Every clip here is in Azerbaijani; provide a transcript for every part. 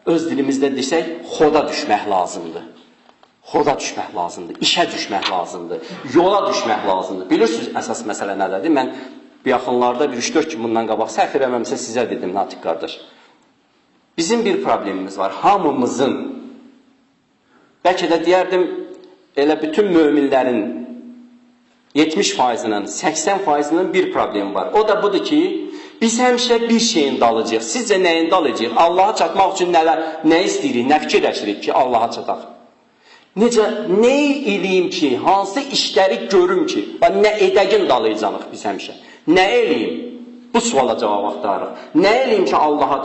öz dilimizdə desək, xoda düşmək lazımdır. Xoda düşmək lazımdır, işə düşmək lazımdır, yola düşmək lazımdır. Bilirsiniz, əsas məsələ nədədir? Mən yaxınlarda bir 3-4 gün bundan qabaq səhv eləməmsə sizə dedim, Natiq qardaş. Bizim bir problemimiz var, hamımızın, bəlkə də deyərdim, elə bütün möminlərin 70%-nin, 80%-nin bir problemi var. O da budur ki, biz həmişə bir şeyin dalıcıyıq. Sizcə nəyin dalıcıyıq? Allaha çatmaq üçün nə istəyirik, nə fikirləşirik ki, Allaha çataq? Necə, nə eləyim ki, hansı işləri görüm ki, nə edəgin dalayacağıq biz həmişə? Nə eləyim? Bu suala cavab axtarırıq. Nə eləyim ki, Allaha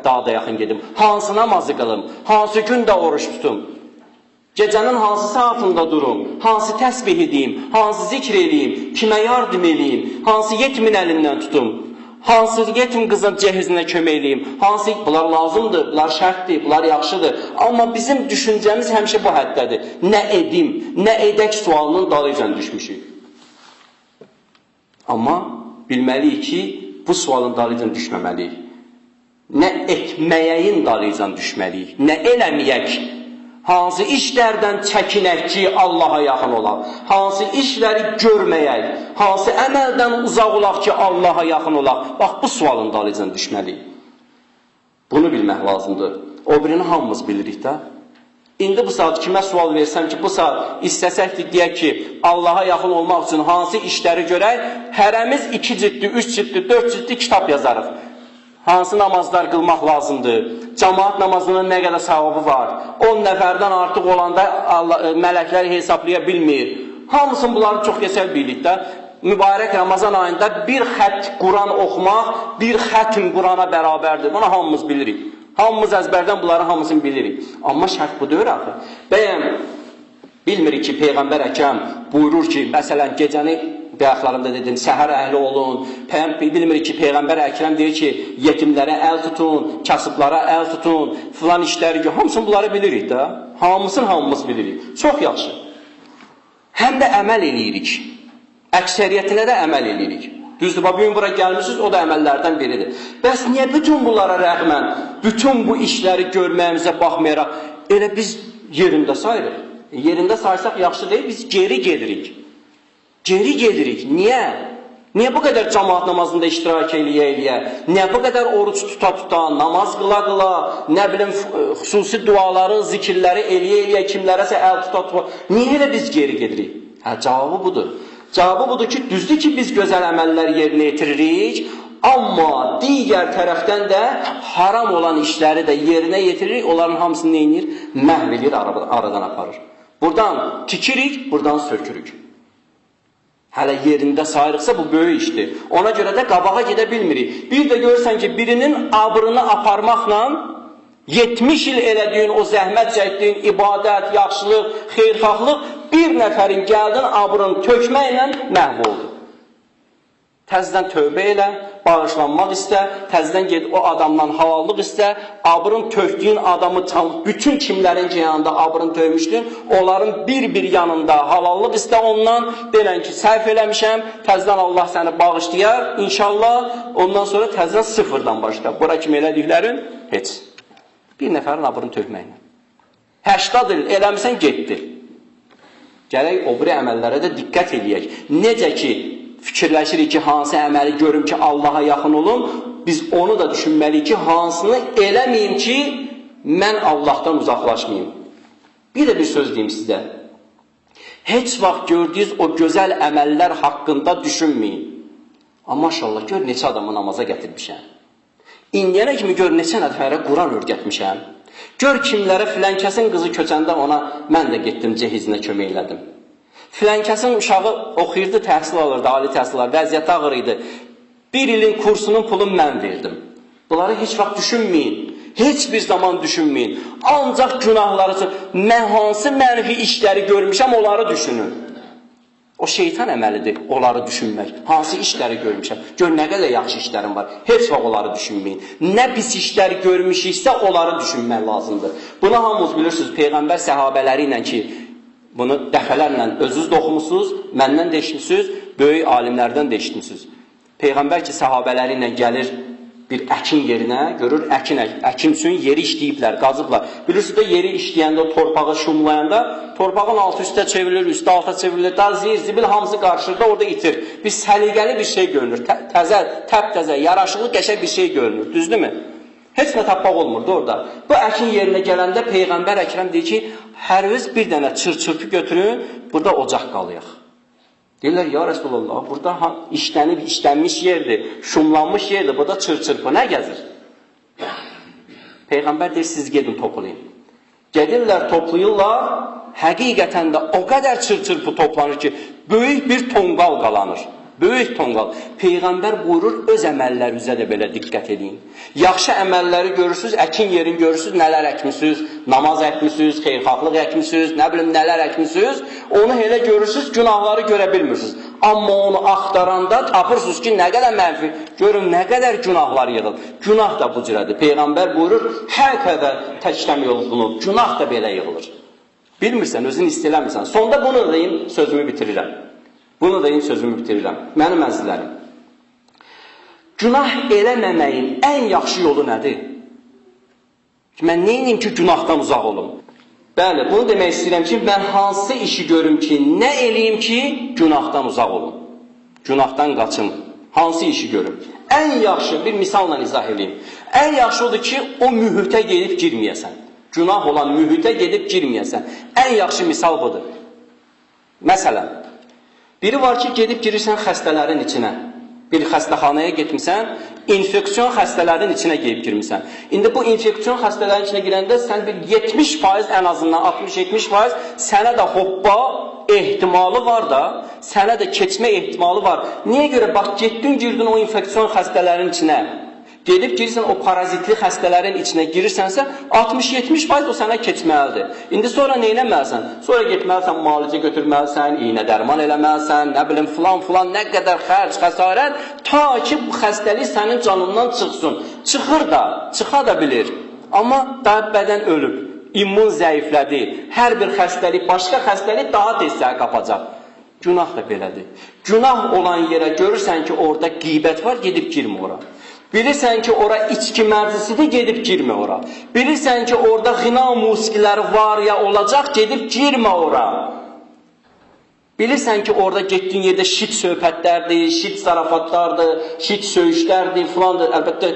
daha da yaxın gedim? Hansı namazı qılım? Hansı gün də oruç tutum? Gecənin hansı saatında durum? Hansı təsbih edeyim? Hansı zikr eləyim? Kimə yardım eləyim? Hansı yetimin əlindən tutum? Hansı yetim qızın cehizinə kömək eləyim? Hansı, bunlar lazımdır, bunlar şərtdir, bunlar yaxşıdır. Amma bizim düşüncəmiz həmişə bu həddədir. Nə edim, nə edək sualının dalıcan düşmüşük. Amma bilməliyik ki, bu sualın dalıcan düşməməliyik. Nə etməyəyin dalıcan düşməliyik, nə eləməyək. Hansı işlərdən çəkinək ki, Allaha yaxın olaq? Hansı işləri görməyək? Hansı əməldən uzaq olaq ki, Allaha yaxın olaq? Bax, bu sualın dalıcan düşməliyik. Bunu bilmək lazımdır. O birini hamımız bilirik də. İndi bu saat kimə sual versəm ki, bu saat istəsəkdir deyək ki, Allaha yaxın olmaq üçün hansı işləri görək? Hərəmiz 2 ciddi, 3 ciddi, 4 ciddi kitab yazarıq. Hansı namazlar qılmaq lazımdır? Cəmaat namazının nə qədər savabı var? 10 nəfərdən artıq olanda mələkləri hesablaya bilmir. Hamısını bunları çox qəsəl birlikdə. Mübarək Ramazan ayında bir xət Quran oxumaq, bir xətm Qurana bərabərdir. Bunu hamımız bilirik. Hamımız əzbərdən bunları hamısını bilirik. Amma şərt bu deyir axı. Bəyəm, bilmirik ki, Peyğəmbər Əkrəm buyurur ki, məsələn, gecəni bayaqlarında dedim, səhər əhli olun. Bilmirik ki, Peyğəmbər Əkrəm deyir ki, yetimlərə əl tutun, kasıblara əl tutun, filan işləri ki, hamısını bunları bilirik də. Hamısını hamımız bilirik. Çox yaxşı. Həm də əməl eləyirik. Əksəriyyətinə də əməl eləyirik. Düzdür, bugün bura gəlmişsiniz, o da əməllərdən biridir. Bəs niyə bütün bunlara rəğmən, bütün bu işləri görməyimizə baxmayaraq, elə biz yerində sayırıq? Yerində saysaq yaxşı deyil, biz geri gedirik. Geri gedirik. Niyə? Niyə bu qədər cəmaat namazında iştirak eləyə? Niyə bu qədər oruç tuta, namaz qıla, nə bilim, xüsusi duaları, zikirləri eləyə, kimlərəsə əl tuta. Niyə elə biz geri gedirik? Cavabı budur. Cavabı budur ki, düzdür ki, biz gözəl əməllər yerinə yetiririk, amma digər tərəfdən də haram olan işləri də yerinə yetiririk, onların hamısını neyinir? Məhv edir, aradan aparır. Buradan tikirik, buradan sökürük. Hələ yerində sayırıqsa bu böyük işdir. Ona görə də qabağa gedə bilmirik. Bir də görürsən ki, birinin abrını aparmaqla 70 il elədiyin o zəhmət çəkdiyin ibadət, yaxşılıq, xeyrxahlıq bir nəfərin gəldin abrını tökməklə məhv oldu. Təzdən tövbə elə, bağışlanmaq istə, təzdən ged o adamdan halallıq istə, abrın tökdüyün adamı çalıb, bütün kimlərin yanında abrını tökmüşdün, onların bir yanında halallıq istə ondan, denən ki, səhv eləmişəm, təzdən Allah səni bağışlayar, inşallah, ondan sonra təzdən sıfırdan başlar. Bura kimi elədiklərin, heç. Bir nəfərin abrını tökməklə. 80 il eləmişsən, getdi. Gələk o biri əməllərə də diqqət eləyək. Necə ki, fikirləşirik ki, hansı əməli görüm ki, Allaha yaxın olum, biz onu da düşünməliyik ki, hansını eləməyim ki, mən Allahdan uzaqlaşmayayım. Bir də bir söz deyim sizə. Heç vaxt gördüyünüz o gözəl əməllər haqqında düşünməyin. Amma maşallah, gör neçə adamı namaza gətirmişəm. İndiyənə kimi gör neçə nəfərə Quran öyrətmişəm. Gör kimlərə filankəsin qızı köçəndə ona mən də getdim, cehizinə kömək elədim. Filankəsin uşağı oxuyurdu, təhsil alırdı, ali təhsil alırdı, vəziyyəti ağır idi. Bir ilin kursunun pulunu mən verdim. Bunları heç vaxt düşünməyin, heç bir zaman düşünməyin. Ancaq günahları üçün, mən hansı mənfi işləri görmüşəm, onları düşünün. O şeytan əməlidir, onları düşünmək. Hansı işləri görmüşəm, gör nə qədər yaxşı işlərim var, heç vaxt onları düşünməyin. Nə pis işləri görmüşüksə, onları düşünmək lazımdır. Bunu hamımız bilirsiniz, Peyğəmbər səhabələri ilə ki, bunu dəfələrlə özünüz də oxumusunuz, məndən də eşitmişsiniz, böyük alimlərdən də eşitmişsiniz. Peyğəmbər ki, səhabələri ilə gəlir bir əkin yerinə görür, əkin üçün yeri işləyiblər, qazıblar. Bilirsiniz də yeri işləyəndə, o torpağı şumlayanda, torpağın altı üstə çevrilir, üstə alta çevrilir, daha zibil hamısı qarışır da orada itir. Bir səliqəli bir şey görünür, təptəzə, yaraşıqlı, qəşəng bir şey görünür, düzdürmü? Heç nə tapmaq olmurdu orada. Bu əkin yerinə gələndə Peyğəmbər Əkrəm deyir ki, hər biz bir dənə çırpı götürün, burada ocaq qalıyıq. Deyirlər, ya Rəsulullah, burada işlənib, işlənmiş yerdir, şumlanmış yerdir, burada çırpı nə gəzir? Peyğəmbər deyir, siz gedin toplayın. Gedirlər, toplayırlar, həqiqətən də o qədər çırpı toplanır ki, böyük bir tonqal qalanır. Böyük tonqal. Peyğəmbər buyurur, öz əməlləri üzə də belə diqqət edin. Yaxşı əməlləri görürsünüz, əkin yerini görürsünüz, nələr əkmişsiniz, namaz əkmişsiniz, xeyirxahlıq əkmişsiniz, nə bilim nələr əkmişsiniz, onu elə görürsünüz, günahları görə bilmirsiniz. Amma onu axtaranda tapırsınız ki, nə qədər mənfi, görün, nə qədər günahlar yığılır. Günah da bu cürədir. Peyğəmbər buyurur, hər qədər təkləmi yolunub, günah da belə yığılır. Bilmirsən, özünü istələmirsən. Sonda bunu deyim, sözümü bitirirəm. Bunu deyim, sözümü bitirirəm. Mənim əzizlərim. Günah eləməməyin ən yaxşı yolu nədir? Mən neyim ki, günahdan uzaq olum? Bəli, bunu demək istəyirəm ki, mən hansı işi görüm ki, nə eləyim ki, günahdan uzaq olum? Günahdan qaçım. Hansı işi görüm? Ən yaxşı, bir misalla izah edeyim. Ən yaxşı odur ki, o mühitə gedib girməyəsən. Günah olan mühitə gedib girməyəsən. Ən yaxşı misal budur. Məsələn, biri var ki, gedib girirsən xəstələrin içinə. Bir xəstəxanaya getmirsən, infeksiyon xəstələrin içinə gedib girmirsən. İndi bu infeksiyon xəstələrin içinə girəndə sən bir 70% ən azından 60-70% sənə də hoppa ehtimalı var da, sənə də keçmə ehtimalı var. Niyə görə? Bax, getdin, girdin o infeksiyon xəstələrin içinə. Gedib girirsən, o parazitli xəstələrin içinə girirsənsə, 60-70% o sənə keçməlidir. İndi sonra neynəməlisən? Sonra getməlisən, müalicə götürməlisən, iynə dərman eləməlisən, nə bilim, filan, nə qədər xərc, xəsarət, ta ki, bu xəstəlik sənin canından çıxsın. Çıxır da, çıxa da bilir. Amma daha bədən ölüb, immun zəiflədi. Hər bir xəstəlik, başqa xəstəlik daha tez səni qapacaq. Günah da belədir. Günah olan yerə görürsən ki, orada qeybət var, gedib girmə ora. Bilirsən ki, ora içki məclisidir, gedib girmə ora. Bilirsən ki, orada xina musiqiləri var ya olacaq, gedib girmə ora. Bilirsən ki, orada getdiyin yerdə şit söhbətlərdir, şit zarafatlardır, şit söyüşlərdir, filandır. Əlbəttə,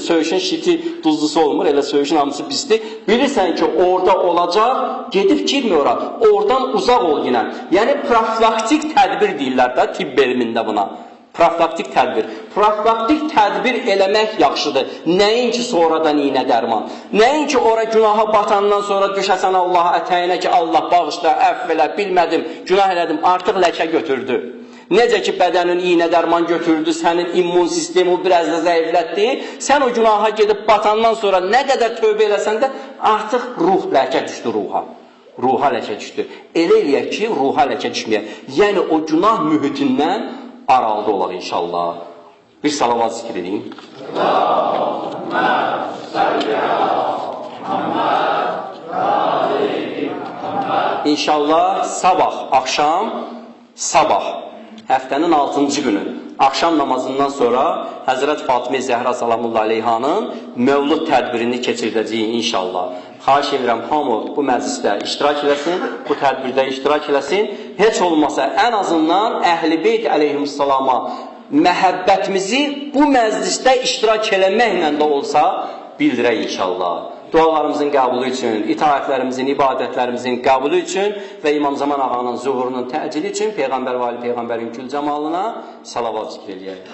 söyüşün şiti duzlusu olmur, elə söyüşün hamısı pisdir. Bilirsən ki, orada olacaq, gedib girmə ora. Oradan uzaq ol yine. Yəni, profilaktik tədbir deyirlər də tibb elmində buna. Profilaktik tədbir. Profilaktik tədbir eləmək yaxşıdır. Nəinki sonradan iynə dərman. Nəinki ora günaha batandan sonra düşəsən Allaha ətəyinə ki, Allah bağışla, əfv elə, bilmədim, günah elədim, artıq ləkə götürdü. Necə ki, bədənin iynə dərman götürdü, sənin immun sistemi biraz da zəiflətdi, sən o günaha gedib batandan sonra nə qədər tövbə eləsən də, artıq ruh ləkə düşdü ruha. Ruha ləkə düşdü. Elə eləyək ki, ruha ləkə düşməyək. Yəni, o günah mühitindən aralıda olaq inşallah. Bir salavat zikr edeyim. İnşallah sabah, akşam, sabah, həftənin 6-cı günü, akşam namazından sonra Həzrət Fatimə Zəhra salamullah aleyhanın mövlud tədbirini keçirdəcəyik inşallah. Xahiş edirəm, hamı bu məclisdə iştirak eləsin, bu tədbirdə iştirak eləsin. Heç olmasa ən azından Əhl-i Beyt əleyhissalama məhəbbətimizi bu məclisdə iştirak eləməklə də olsa bildirək inşallah. Dualarımızın qəbulu üçün, itaətlərimizin, ibadətlərimizin qəbulu üçün və İmam Zaman ağanın zuhurunun təcili üçün Peyğəmbər və Ali Peyğəmbərin gül camalına salavat zikr eləyək.